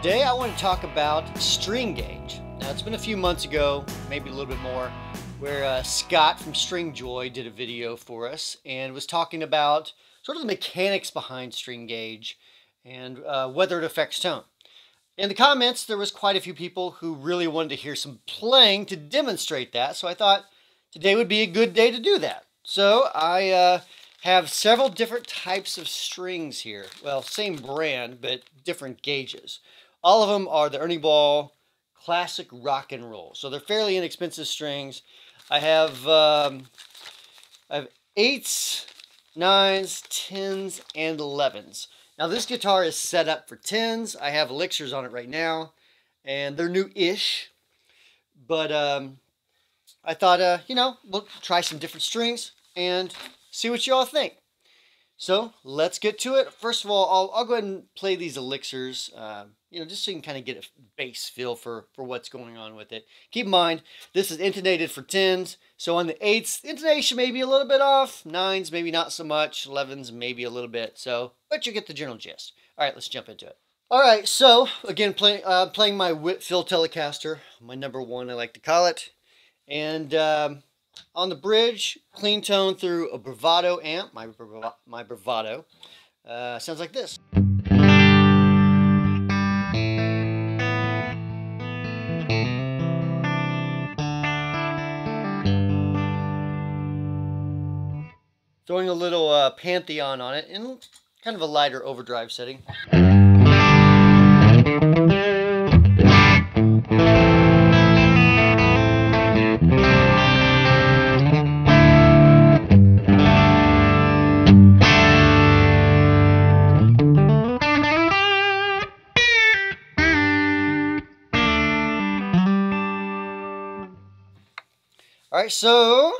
Today I want to talk about string gauge. Now it's been a few months ago, maybe a little bit more, where Scott from String Joy did a video for us and was talking about sort of the mechanics behind string gauge and whether it affects tone. In the comments there was quite a few people who really wanted to hear some playing to demonstrate that, so I thought today would be a good day to do that. So I have several different types of strings here. Well, same brand, but different gauges. All of them are the Ernie Ball Classic Rock and Roll. So they're fairly inexpensive strings. I have 8s, 9s, 10s, and 11s. Now this guitar is set up for 10s. I have elixirs on it right now, and they're new-ish. But I thought, we'll try some different strings and see what you all think. So let's get to it. First of all, I'll go ahead and play these elixirs, just so you can kind of get a bass feel for what's going on with it. Keep in mind, this is intonated for 10s, so on the 8s, the intonation may be a little bit off, 9s maybe not so much, 11s maybe a little bit, but you get the general gist. All right, let's jump into it. All right, so again, playing my Whitfield Telecaster, my number one I like to call it, and on the bridge, clean tone through a Bravado amp, my Bravado. Sounds like this. Throwing a little Pantheon on it in kind of a lighter overdrive setting. All right, so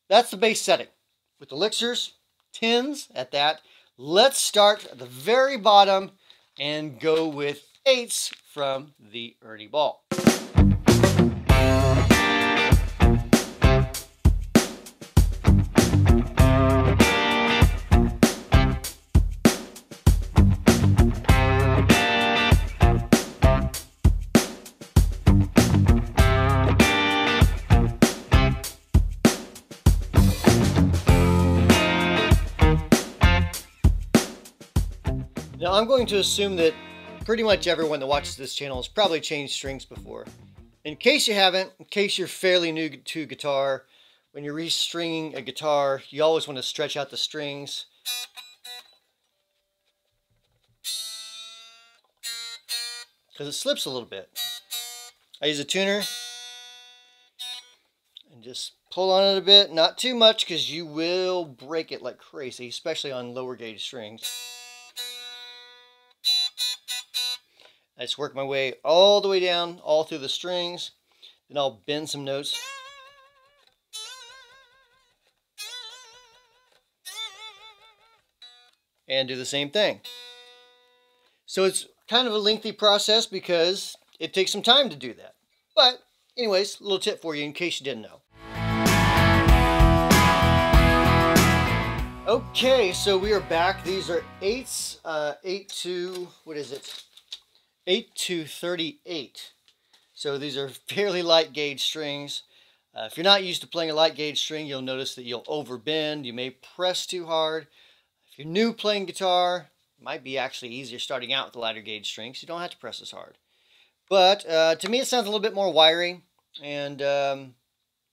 that's the bass setting. With elixirs, 10s at that. Let's start at the very bottom and go with 8s from the Ernie Ball. Now I'm going to assume that pretty much everyone that watches this channel has probably changed strings before. In case you haven't, in case you're fairly new to guitar, when you're restringing a guitar, you always want to stretch out the strings. Because it slips a little bit. I use a tuner and just pull on it a bit, not too much because you will break it like crazy, especially on lower gauge strings. I just work my way all the way down, all through the strings. Then I'll bend some notes. And do the same thing. So it's kind of a lengthy process because it takes some time to do that. But anyways, a little tip for you in case you didn't know. Okay, so we are back. These are 8s, 8 to, what is it? 8 to 38. So these are fairly light gauge strings. If you're not used to playing a light gauge string, you'll notice that you'll overbend. You may press too hard. If you're new playing guitar, it might be actually easier starting out with the lighter gauge strings. You don't have to press as hard. But to me, it sounds a little bit more wiry. And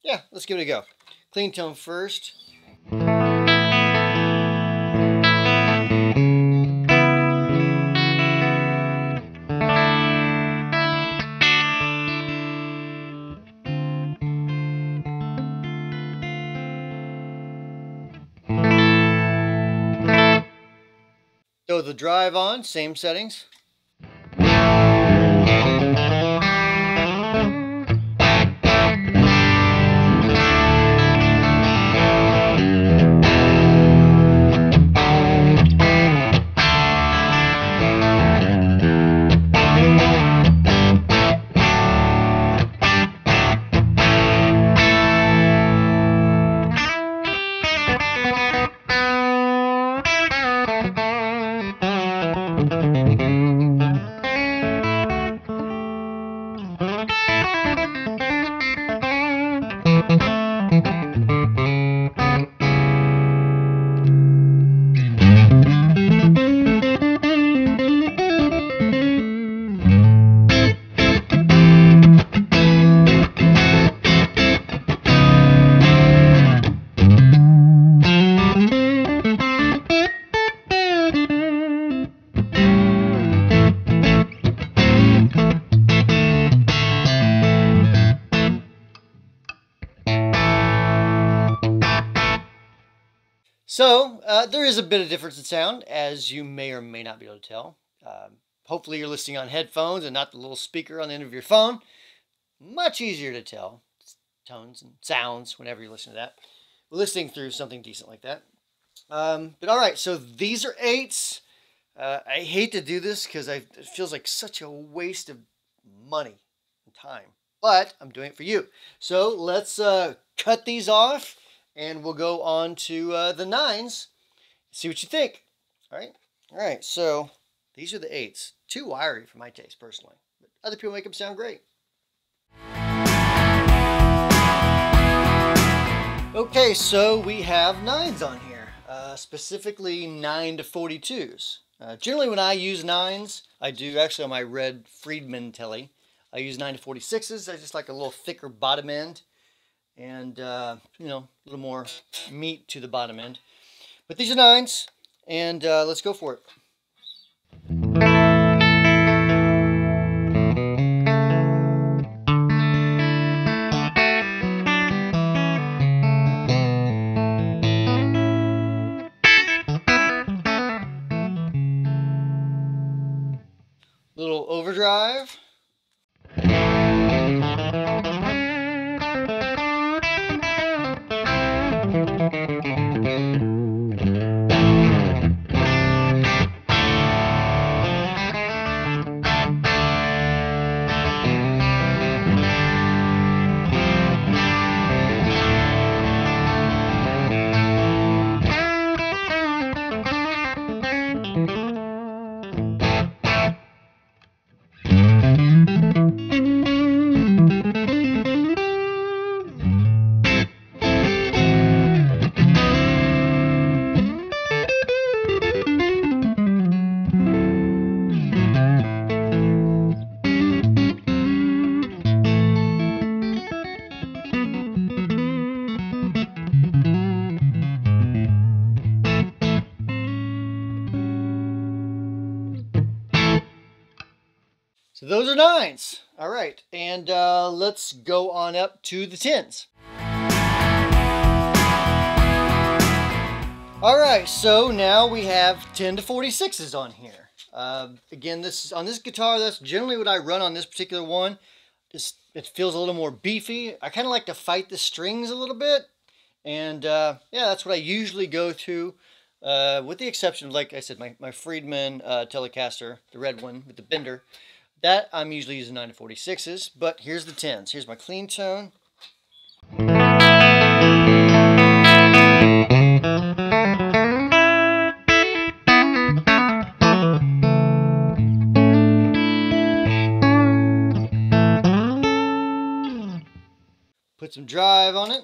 yeah, let's give it a go. Clean tone first. Throw the drive on, same settings. So there is a bit of difference in sound, as you may or may not be able to tell. Hopefully you're listening on headphones and not the little speaker on the end of your phone. Much easier to tell tones and sounds whenever you listen to that. Listening through something decent like that. But all right, so these are 8s. I hate to do this because it feels like such a waste of money and time. But I'm doing it for you. So let's cut these off and we'll go on to the 9s. See what you think. All right, so these are the 8s. Too wiry for my taste, personally. But other people make them sound great. Okay, so we have 9s on here. Specifically 9 to 42s. Generally when I use 9s, I do actually on my red Friedman Telly, I use 9 to 46s. I just like a little thicker bottom end and, you know, a little more meat to the bottom end. But these are 9s, and let's go for it. Little overdrive. So those are 9s. All right, and let's go on up to the 10s. All right, so now we have 10 to 46s on here. Again, this is on this guitar. That's generally what I run on this particular one. It feels a little more beefy. I kind of like to fight the strings a little bit, and yeah, that's what I usually go to. With the exception of, like I said, my Friedman Telecaster, the red one with the bender. That I'm usually using 9 to 46s, but here's the 10s. Here's my clean tone. Put some drive on it.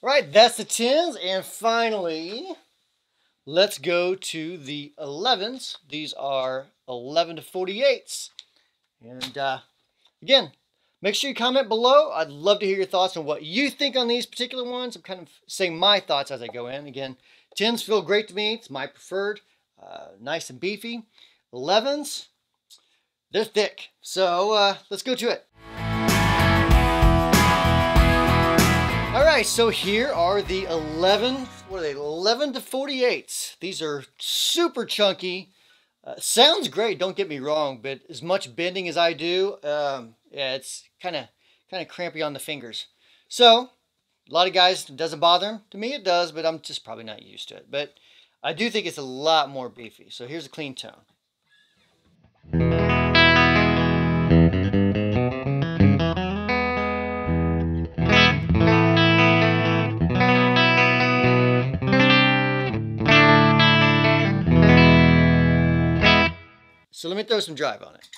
Right, that's the 10s, and finally, let's go to the 11s. These are 11 to 48s. And again, make sure you comment below. I'd love to hear your thoughts on what you think on these particular ones. I'm kind of saying my thoughts as I go in. Again, 10s feel great to me. It's my preferred. Nice and beefy. 11s, they're thick. So let's go to it. All right, so here are the 11, what are they, 11 to 48s. These are super chunky. Sounds great, don't get me wrong, but as much bending as I do, Yeah, it's kind of crampy on the fingers. So a lot of guys, it doesn't bother them. To me, it does, but I'm just probably not used to it. But I do think it's a lot more beefy. So here's a clean tone. So let me throw some drive on it.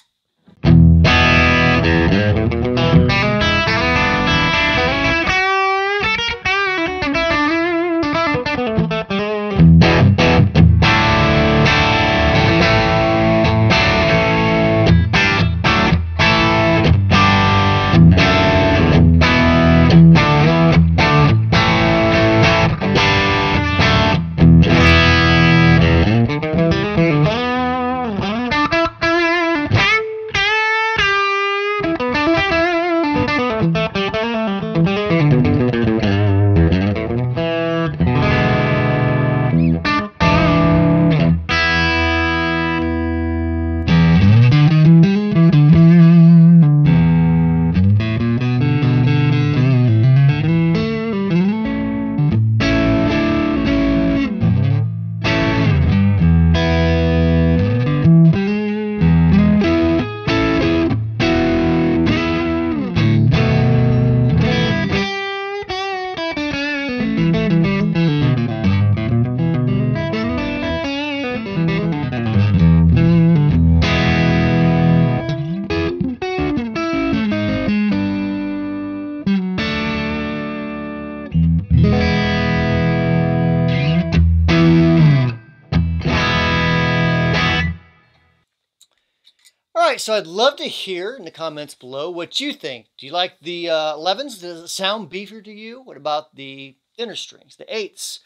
All right, so I'd love to hear in the comments below what you think. Do you like the 11s? Does it sound beefier to you? What about the thinner strings, the 8s? Does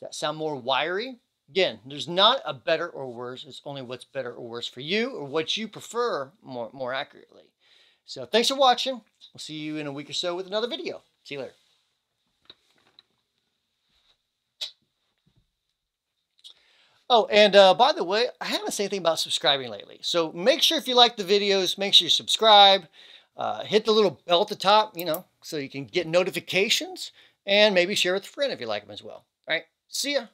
that sound more wiry? Again, there's not a better or worse. It's only what's better or worse for you or what you prefer more accurately. So thanks for watching. We'll see you in a week or so with another video. See you later. Oh, and by the way, I haven't said anything about subscribing lately. So make sure if you like the videos, make sure you subscribe. Hit the little bell at the top, so you can get notifications. And maybe share with a friend if you like them as well. All right, see ya.